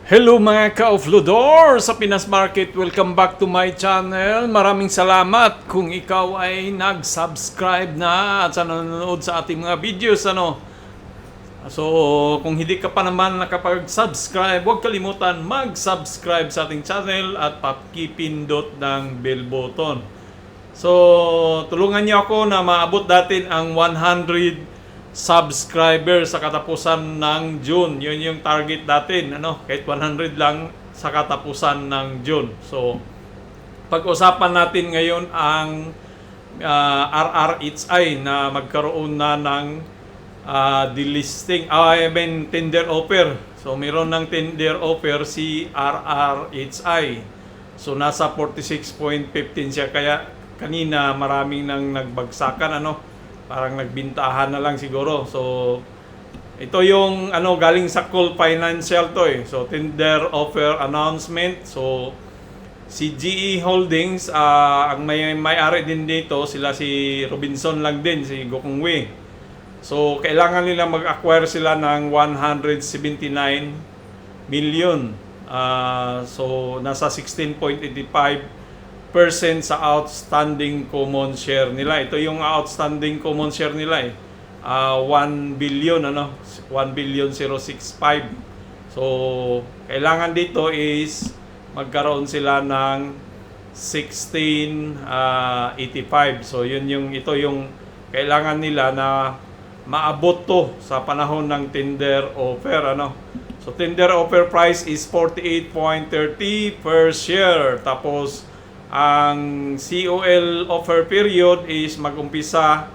Hello mga ka-offloader sa Pinas Market. Welcome back to my channel. Maraming salamat kung ikaw ay nag-subscribe na at sa nanonood sa ating mga videos. So, kung hindi ka pa naman nakapag-subscribe, huwag kalimutan mag-subscribe sa ating channel at pakipindot ng bell button. So, tulungan niyo ako na maabot natin ang 100 subscriber sa katapusan ng June. Yun yung target natin, kahit 100 lang sa katapusan ng June. So, pag-usapan natin ngayon ang RRHI na magkaroon na ng delisting, tender offer. So, mayroon ng tender offer si RRHI. So, nasa 46.15 siya. Kaya, kanina maraming nang nagbagsakan, parang nagbintahan na lang siguro. So, ito yung galing sa Call Financial to eh. So, tender offer announcement. So, si GE Holdings, ang may-ari din dito, sila si Robinson lang din, si Gokong Wei. So, kailangan nila mag-acquire sila ng 179 million. So, nasa 16.85% sa outstanding common share nila. Ito yung outstanding common share nila 1 billion 1,065. So, kailangan dito is magkaroon sila ng 1685. So, ito yung kailangan nila na maabot to sa panahon ng tender offer, So, tender offer price is 48.30 per share. Tapos, ang COL offer period is nag-umpisa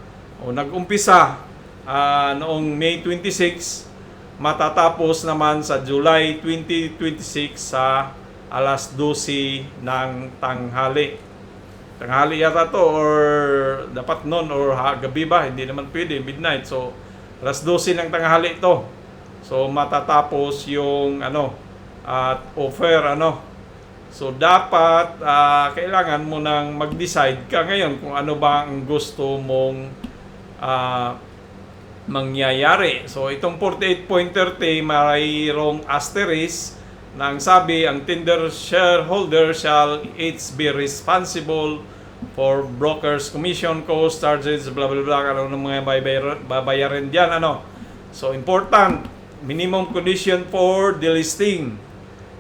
noong May 26, matatapos naman sa July 2026 sa alas 12 ng tanghali. Tanghali yata to or dapat noon or gabi ba? Hindi naman pwede, midnight. So, alas 12 ng tanghali to. So, matatapos yung offer, So, dapat kailangan mo nang mag-decide ka ngayon kung ano ba ang gusto mong mangyayari. So, itong 48.30 mayroong asterisk na ang sabi, ang tender shareholder shall each be responsible for brokers, commission, cost, charges, blah blah blah, ano mga babayaran dyan, So, important, minimum condition for delisting.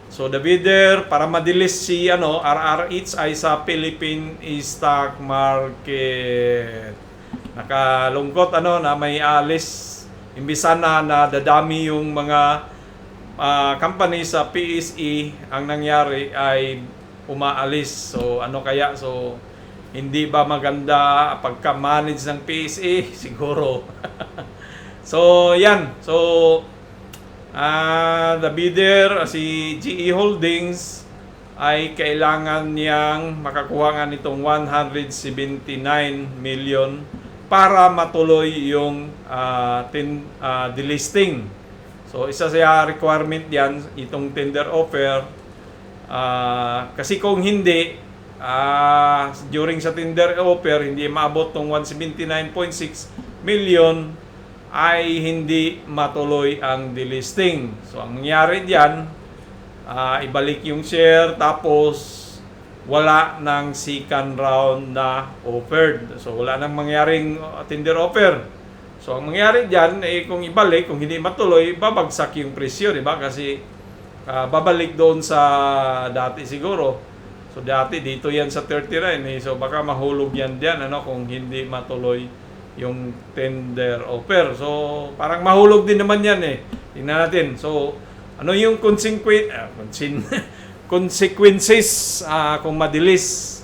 So, the bidder, para ma-delist si RRHI sa Philippine Stock Market. Nakalungkot na may alis. Imbisa na dadami yung mga company sa PSE, ang nangyari ay umaalis. So, kaya? So, hindi ba maganda pagka-manage ng PSE? Siguro. So, yan. So, the bidder, si GE Holdings, ay kailangan niyang makakuha nga nitong 179 million para matuloy yung delisting. So, isa sa requirement yan, itong tender offer. Kasi kung hindi, during sa tender offer, hindi maabot tong 179.6 million, ay hindi matuloy ang delisting. So, ang nangyari diyan, ibalik yung share tapos wala ng second round na offered. So, wala nang mangyaring tender offer. So, ang mangyari diyan kung ibalik, kung hindi matuloy, babagsak yung presyo, di ba? Kasi babalik doon sa dati siguro. So, dati dito yan sa 39 So, baka mahulog yan diyan kung hindi matuloy yung tender offer. So, parang mahulog din naman yan Tingnan natin. So, ano yung consequences kung madilis?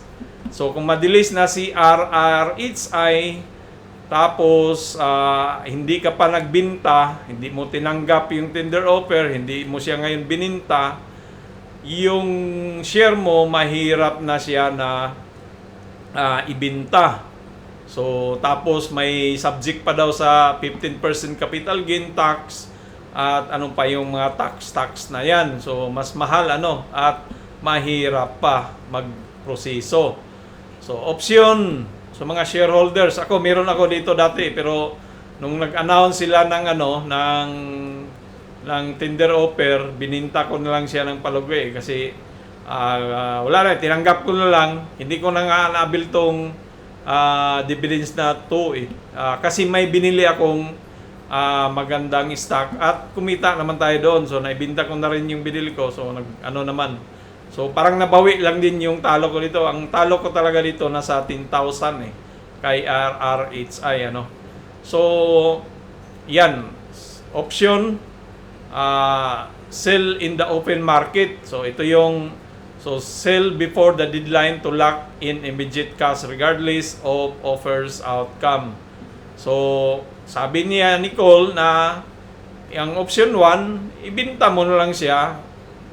So, kung madilis na si RRHI, tapos hindi ka pa nagbinta, hindi mo tinanggap yung tender offer, hindi mo siya ngayon bininta, yung share mo, mahirap na siya na ibinta. So, tapos may subject pa daw sa 15% capital gain tax at yung mga tax na yan. So, mas mahal at mahirap pa magproseso. So, option sa mga shareholders. Meron ako dito dati pero nung nag-announce sila ng ng tender offer, bininta ko na lang siya ng palugwe kasi wala na, tinanggap ko na lang, hindi ko na nga nabil tong dividends na to kasi may binili akong magandang stock at kumita naman tayo doon, so naibinta ko na rin yung binili ko, so naman, so parang nabawi lang din yung talo ko dito. Ang talo ko talaga dito nasa 10,000 kay RRHI so yan, option, sell in the open market. So ito yung sell before the deadline to lock in immediate cash regardless of offer's outcome. So sabi niya Nicole na yung option 1, ibinta mo na lang siya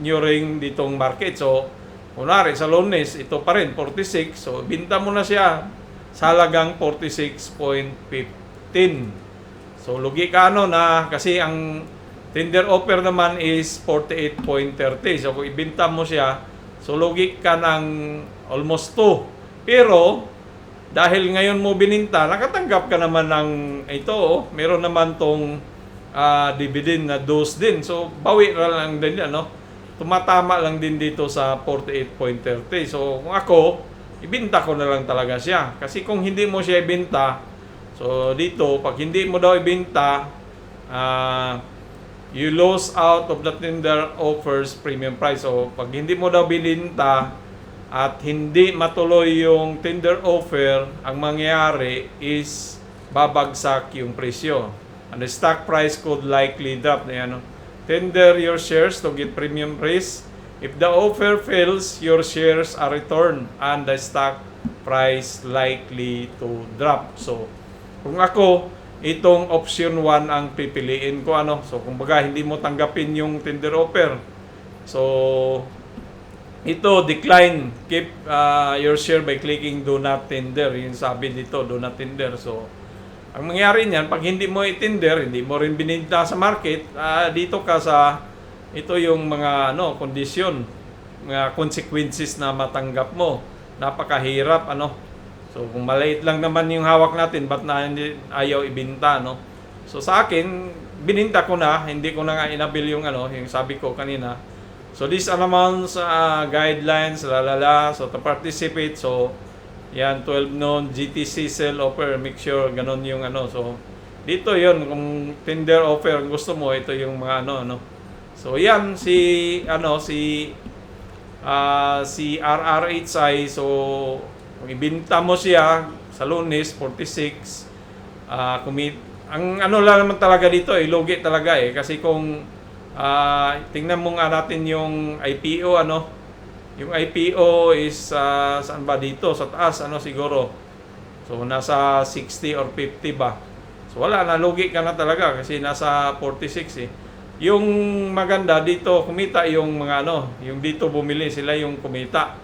during ditong market. So kunwari sa Lunes ito pa rin 46, so ibinta mo na siya sa halagang 46.15. So lugi ka na kasi ang tender offer naman is 48.30. So kung ibenta mo siya, so lugi ka ng almost 2. Pero dahil ngayon mo bininta, nakatanggap ka naman ng ito, meron naman tong dividend na dose din. So bawi lang din tumatama lang din dito sa 48.30. So kung ako, ibinta ko na lang talaga siya. Kasi kung hindi mo siya ibinta, so dito, pag hindi mo daw ibenta, you lose out of the tender offers premium price. So pag hindi mo daw bininta at hindi matuloy yung tender offer, ang mangyayari is babagsak yung presyo. And the stock price could likely drop. Tender your shares to get premium price. If the offer fails, your shares are returned and the stock price likely to drop. So kung ako, itong option 1 ang pipiliin ko So kumbaga hindi mo tanggapin yung tender offer. So ito, decline. Keep your share by clicking do not tender. Yung sabi dito, do not tender. So ang mangyari niyan, pag hindi mo i-tender, hindi mo rin bininta sa market, dito ka sa ito yung mga kondisyon, mga consequences na matanggap mo. Napakahirap So kung maliit lang naman yung hawak natin, ba't na hindi ayaw ibinta So sa akin, bininta ko na, hindi ko na nga inabil yung yung sabi ko kanina. So these amounts, guidelines, so to participate, so yan, 12 noon, GTC sell offer, make sure ganon yung So dito yon, kung tender offer gusto mo, ito yung mga So yan, si RRHI, so kung ibinta mo siya sa Lunes 46, ang lang naman talaga dito lugi talaga kasi kung tingnan mo nga natin yung IPO yung IPO is saan ba dito sa taas siguro, so nasa 60 or 50 ba, so wala na, lugi ka na talaga kasi nasa 46 Yung maganda dito kumita yung mga yung dito bumili, sila yung kumita.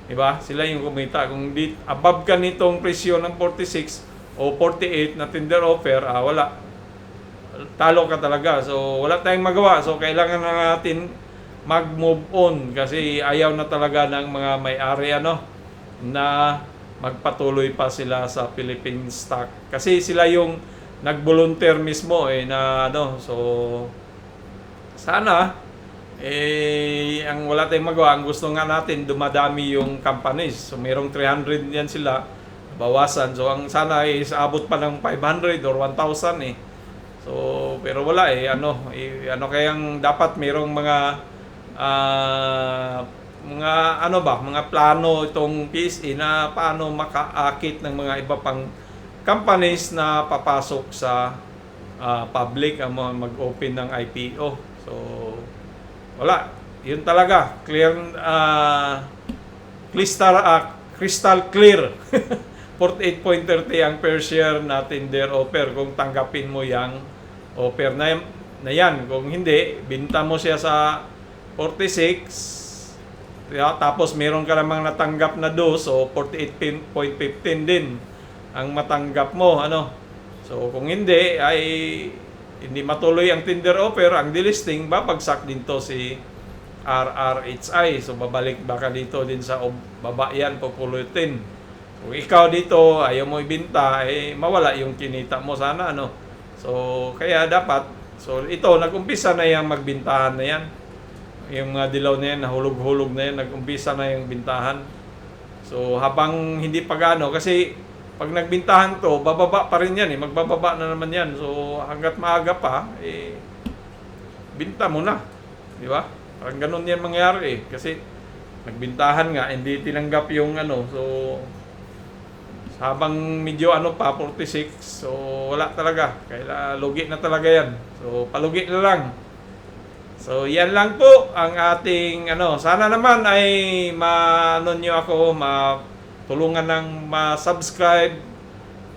Diba? Sila yung kumita. Kung above ka nitong presyo ng 46 o 48 na tender offer, wala. Talo ka talaga. So, wala tayong magawa. So, kailangan na natin mag-move on kasi ayaw na talaga ng mga may-ari na magpatuloy pa sila sa Philippine stock. Kasi sila yung nag-volunteer mismo so sana ang wala tayong magawa, ang gusto nga natin dumadami yung companies. So merong 300 yan sila, bawasan. So ang sana is abot pa ng 500 or 1,000 So pero wala kayang dapat merong mga mga plano itong PSE na paano makaakit ng mga iba pang companies na papasok sa public mag-open ng IPO. So wala, yun talaga clear, crystal clear 48.30 ang per share na tender offer kung tanggapin mo yung offer na yan. Kung hindi, binta mo siya sa 46, tapos meron ka namang natanggap na dose, so 48.15 din ang matanggap mo so kung hindi ay hindi matuloy ang tender offer, ang delisting, babagsak din to si RRHI. So babalik baka dito din sa baba yan, pupulutin. Kung ikaw dito ayaw mo ibenta, mawala yung kinita mo sana So kaya dapat So ito, nag-umpisa na yung magbintahan na yan. Yung mga dilaw na yan, nahulog-hulog na yan, nag-umpisa na yung bintahan. So habang hindi pa gaano, kasi pag nagbintahan to, bababa pa rin yan eh, magbababa na naman yan. So hanggat maaga pa, eh, binta mo na. Di ba? Parang ganun yan mangyari eh. Kasi nagbintahan nga, hindi tinanggap yung ano. So habang medyo ano pa, 46, so wala talaga. Kaya lugi na talaga yan. So palugi na lang. So yan lang po ang ating ano. Sana naman ay ma-ano nyo ako, matulungan ng ma-subscribe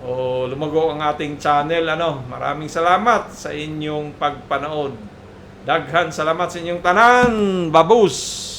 o lumago ang ating channel. Ano, maraming salamat sa inyong pagpanood. Daghan salamat sa inyong tanan, babus!